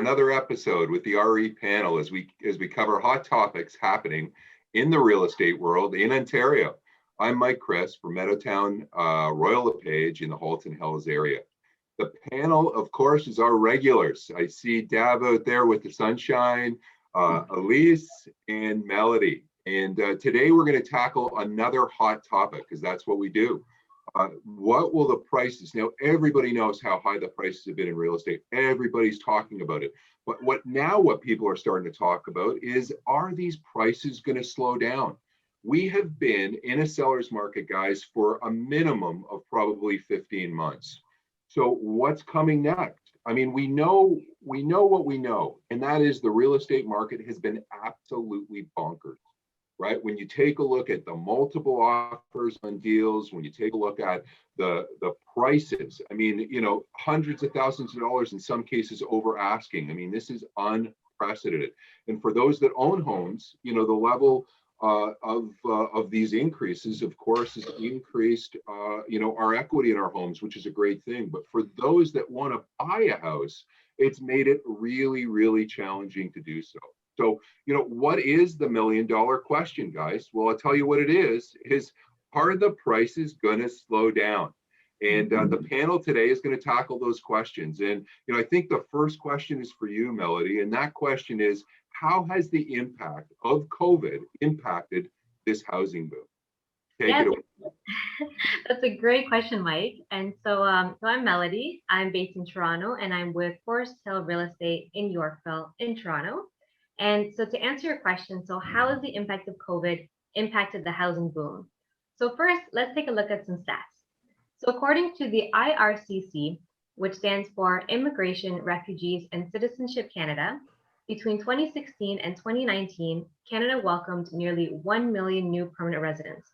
another episode with the RE panel as we cover hot topics happening in the real estate world in Ontario. I'm Mike Chris from Meadowtown, Royal LePage in the Halton Hills area. The panel, of course, is our regulars. I see Dab out there with the sunshine, Elise and Melody. And today we're going to tackle another hot topic because that's what we do. What will the prices, now everybody knows how high the prices have been in real estate. Everybody's talking about it. But what people are starting to talk about is, are these prices going to slow down? We have been in a seller's market, guys, for a minimum of probably 15 months. So what's coming next? I mean, we know what we know, and that is the real estate market has been absolutely bonkers, right? When you take a look at the multiple offers on deals, when you take a look at the prices, I mean, hundreds of thousands of dollars, in some cases over asking. I mean, this is unprecedented. And for those that own homes, the level of these increases, of course, has increased, our equity in our homes, which is a great thing. But for those that want to buy a house, it's made it really, really challenging to do so. So, what is the $1 million question, guys? Well, I'll tell you what it is are the prices going to slow down? And the panel today is going to tackle those questions. And, I think the first question is for you, Melody. And that question is, how has the impact of COVID impacted this housing boom? Take it away. That's a great question, Mike. And so I'm Melody. I'm based in Toronto, and I'm with Forest Hill Real Estate in Yorkville in Toronto. And so to answer your question, so how has the impact of COVID impacted the housing boom? So first, let's take a look at some stats. So according to the IRCC, which stands for Immigration, Refugees and Citizenship Canada, between 2016 and 2019, Canada welcomed nearly 1 million new permanent residents.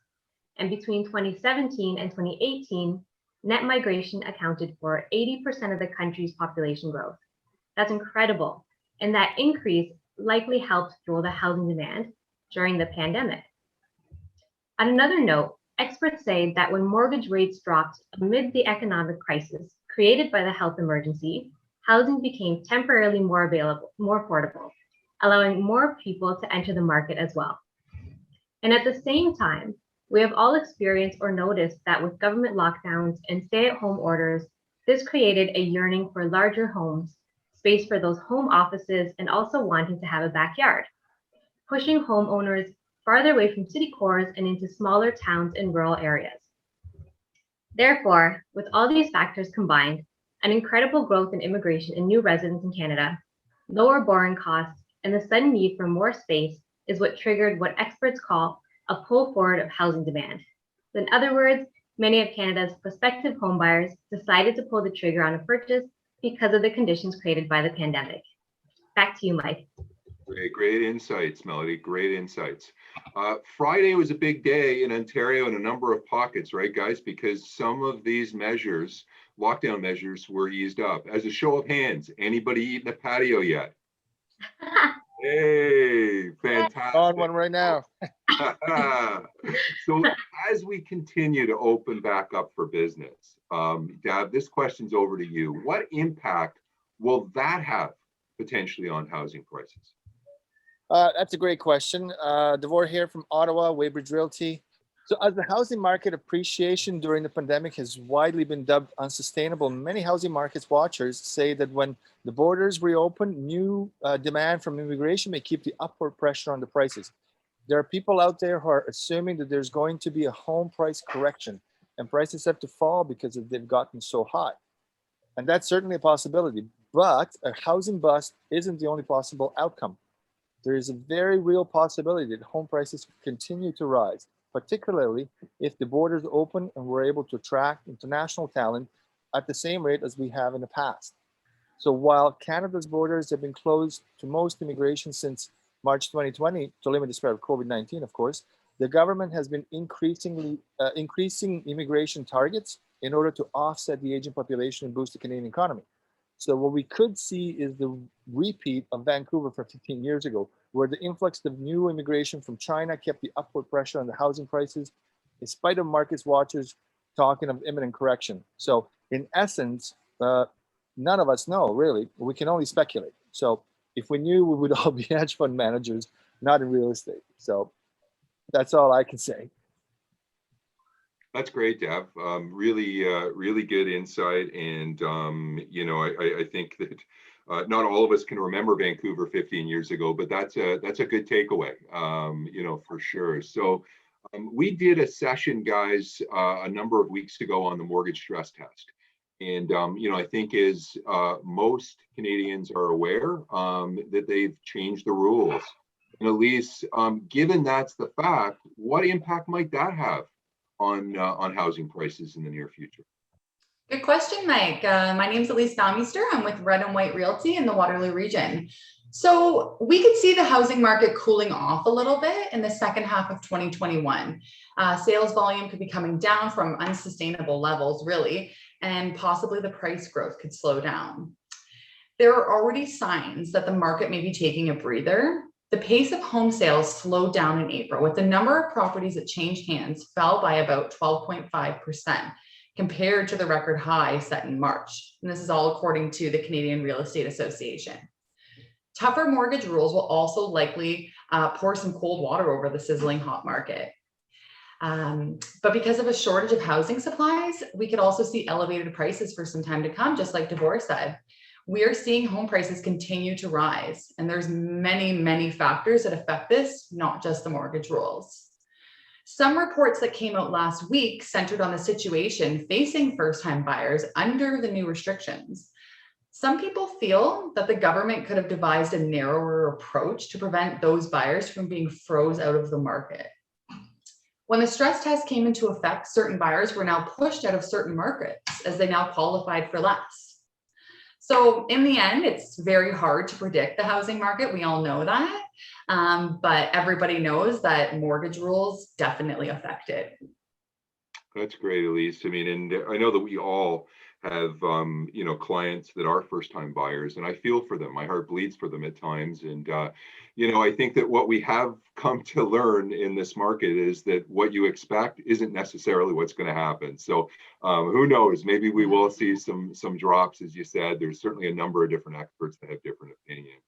And between 2017 and 2018, net migration accounted for 80% of the country's population growth. That's incredible. And that increase likely helped fuel the housing demand during the pandemic. On another note, experts say that when mortgage rates dropped amid the economic crisis created by the health emergency, housing became temporarily more affordable, allowing more people to enter the market as well. And at the same time, we have all experienced or noticed that with government lockdowns and stay-at-home orders, this created a yearning for larger homes, space for those home offices, and also wanting to have a backyard, pushing homeowners farther away from city cores and into smaller towns and rural areas. Therefore, with all these factors combined, an incredible growth in immigration and new residents in Canada, lower borrowing costs, and the sudden need for more space is what triggered what experts call a pull forward of housing demand. So in other words, many of Canada's prospective homebuyers decided to pull the trigger on a purchase because of the conditions created by the pandemic. Back to you, Mike. Great insights, Melody. Great insights. Friday was a big day in Ontario in a number of pockets, right, guys? Because some of these measures, lockdown measures, were eased up. As a show of hands, anybody eating a patio yet? Hey, fantastic. On one right now. So as we continue to open back up for business, Dab, this question's over to you. What impact will that have potentially on housing prices? That's a great question. Devor here from Ottawa, Weybridge Realty. So as the housing market appreciation during the pandemic has widely been dubbed unsustainable, many housing markets watchers say that when the borders reopen, new demand from immigration may keep the upward pressure on the prices. There are people out there who are assuming that there's going to be a home price correction and prices have to fall because they've gotten so high. And that's certainly a possibility, but a housing bust isn't the only possible outcome. There is a very real possibility that home prices continue to rise, particularly if the borders open and we're able to attract international talent at the same rate as we have in the past. So while Canada's borders have been closed to most immigration since March 2020 to limit the spread of COVID-19, of course, the government has been increasing immigration targets in order to offset the aging population and boost the Canadian economy. So what we could see is the repeat of Vancouver for 15 years ago, where the influx of new immigration from China kept the upward pressure on the housing prices, in spite of markets watchers talking of imminent correction. So in essence, none of us know, really. We can only speculate. So if we knew, we would all be hedge fund managers, not in real estate. So that's all I can say. That's great, Dev. Really good insight. And, I think that not all of us can remember Vancouver 15 years ago, but that's a good takeaway, for sure. So we did a session, guys, a number of weeks ago on the mortgage stress test. And, I think as most Canadians are aware that they've changed the rules. And Elise, given that's the fact, what impact might that have on housing prices in the near future? Good question, Mike. My name is Elise Baumister. I'm with Red and White Realty in the Waterloo region. So we could see the housing market cooling off a little bit in the second half of 2021. Sales volume could be coming down from unsustainable levels, really, and possibly the price growth could slow down. There are already signs that the market may be taking a breather. The pace of home sales slowed down in April, with the number of properties that changed hands fell by about 12.5% compared to the record high set in March. And this is all according to the Canadian Real Estate Association. Tougher mortgage rules will also likely pour some cold water over the sizzling hot market. But because of a shortage of housing supplies, we could also see elevated prices for some time to come, just like Devor said. We are seeing home prices continue to rise, and there's many factors that affect this, not just the mortgage rules. Some reports that came out last week centered on the situation facing first-time buyers under the new restrictions. Some people feel that the government could have devised a narrower approach to prevent those buyers from being froze out of the market. When the stress test came into effect, certain buyers were now pushed out of certain markets as they now qualified for less. So in the end, it's very hard to predict the housing market. We all know that, but everybody knows that mortgage rules definitely affect it. That's great, Elise. I mean, and I know that we all have, clients that are first-time buyers, and I feel for them. My heart bleeds for them at times. And, I think that what we have come to learn in this market is that what you expect isn't necessarily what's going to happen. So who knows, maybe we will see some drops, as you said. There's certainly a number of different experts that have different opinions.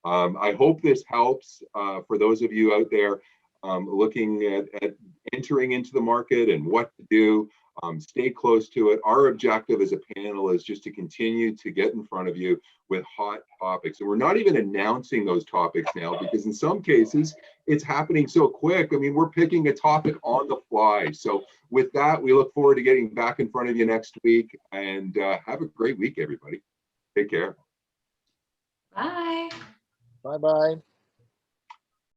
I hope this helps for those of you out there looking at entering into the market and what to do. Stay close to it. Our objective as a panel is just to continue to get in front of you with hot topics. And we're not even announcing those topics now, because in some cases it's happening so quick. I mean, we're picking a topic on the fly. So with that, we look forward to getting back in front of you next week, and have a great week, everybody. Take care. Bye. Bye-bye.